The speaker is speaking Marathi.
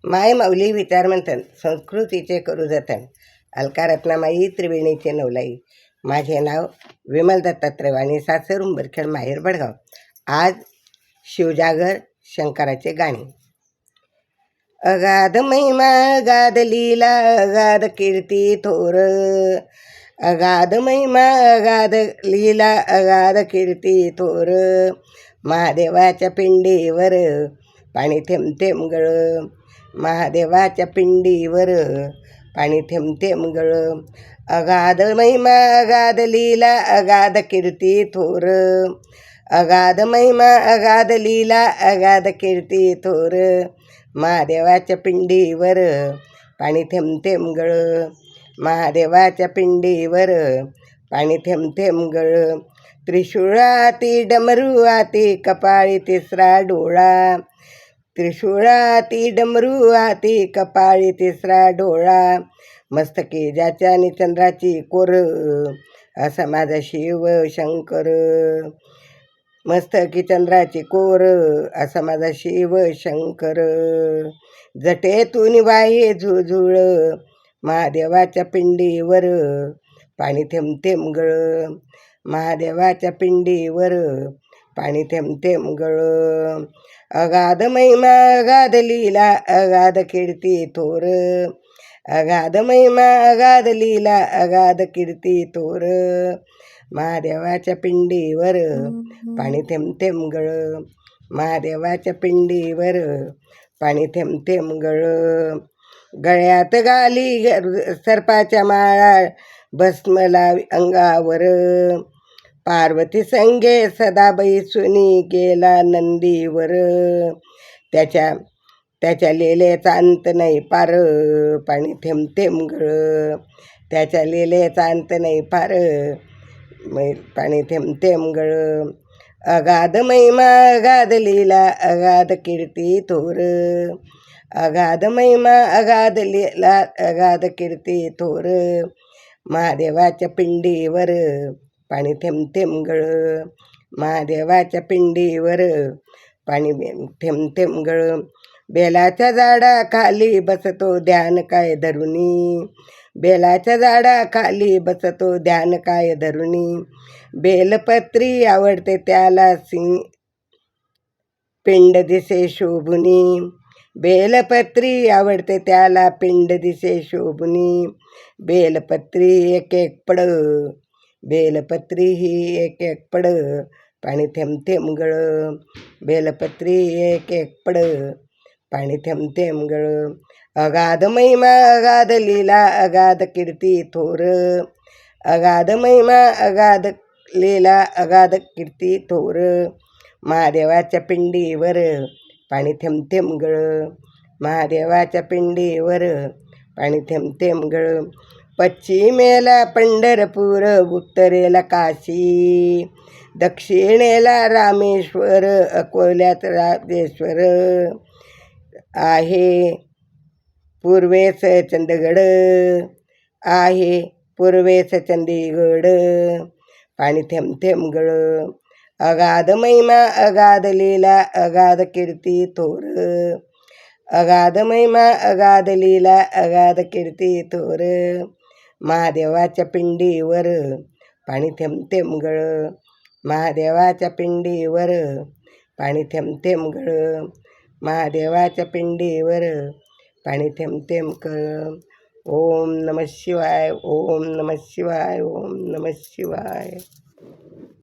माय माऊली विचारमंथन संस्कृतीचे करू जतन अलका रत्नामाई त्रिवेणीचे नवलाई. माझे नाव विमल दत्तात्रय वाणी, सासर उंबरखेड, माहेर बडगाव. आज शिवजागर शंकराचे गाणे. अगाध महिमा अगाध लीला अगाध कीर्ती थोर, अगाध महिमा अगाध लीला अगाध कीर्ती थोर. महादेवाच्या पिंडीवर पाणी थेंब थेंब गळ, महादेवाच्या पिंडीवर पाणी थेंब थेंब गळ. अगाध महिमा अगाध लीला अगाध कीर्ती थोर, अगाध महिमा अगाध लीला अगाध कीर्ती थोर. महादेवाच्या पिंडीवर पाणी थेंब थेंब गळ, महादेवाच्या पिंडीवर पाणी थेंब थेंब गळ. त्रिशूळाती डमरू आती कपाळी तिसरा डोळा, त्रिशूळाती डमरू आती कपाळी तिसरा डोळा. मस्तकी ज्याच्या आणि चंद्राची कोर, असा माझा शिव शंकर. मस्तकी चंद्राची कोर, असा माझा शिव शंकर. जटेतून वाहे झुळझुळ, महादेवाच्या पिंडीवर पाणी थेंब थेंब गळ, महादेवाच्या पिंडीवर पाणी थेंब थेंब गळ. अगाध महिमा अगाध लीला अगाध कीर्ती थोर, अगाध महिमा अगाध लीला अगाध कीर्ती थोर. महादेवाच्या पिंडीवर पाणी थेंब थेंब गळ, महादेवाच्या पिंडीवर पाणी थेंब थेंब गळ. गळ्यात घाली सर्पाच्या माळा, भस्म लावी अंगावर. पार्वती संगे सदाबाई सुनी गेला नंदीवर. त्याच्या लेलेचा अंत नाही पार, पाणी थेंब थेंब गळ. त्याच्या लेलेचा अंत नाही पार, पाणी थेंब थेंब गळ. अगाध महिमा अगाध लीला अगाध कीर्ती थोर, अगाध महिमा अगाध लीला अगाध कीर्ती थोर. महादेवाच्या पिंडीवर पाणी थेंब थेंब गळ, महादेवाच्या पिंडीवर पाणी थेंब थेंब गळ. बेलाच्या झाडाखाली बसतो ध्यान काय धरुनी, बेलाच्या झाडाखाली बसतो ध्यान काय धरुनी. बेलपत्री आवडते त्याला पिंड दिसे शोभुनी, बेलपत्री आवडते त्याला पिंड दिसे शोभुनी. बेलपत्री एक एक पड, बेलपत्री ही एक एक पड, पाणी थेंब थेंब गळ. बेलपत्री एक एक पड, पाणी थेंब थेंब गळ. अगाध महिमा अगाध लीला अगाध कीर्ती थोर, अगाध महिमा अगाध लीला अगाध कीर्ती थोर. महादेवाच्या पिंडीवर पाणी थेंब थेंब गळ, महादेवाच्या पिंडीवर पाणी थेंब थेंब गळ. पश्चिमेला पंढरपूर, उत्तरेला काशी, दक्षिणेला रामेश्वर, अकोल्यात राजेश्वर आहे. पूर्वेस चंदगड आहे, पूर्वेस चंदीगड, पाणी थेंब थेंब गळ. अगाध महिमा अगाध लीला अगाध कीर्ती थोर, अगाध महिमा अगाध लीला अगाध कीर्ती थोर. महादेवाच्या पिंडीवर पाणी थेंब थेंब गळ, महादेवाच्या पिंडीवर पाणी थेंब थेंब गळ, महादेवाच्या पिंडीवर पाणी थेंब थेंब गळ. ओम नमः शिवाय, ओम नमः शिवाय, ओम नमः शिवाय.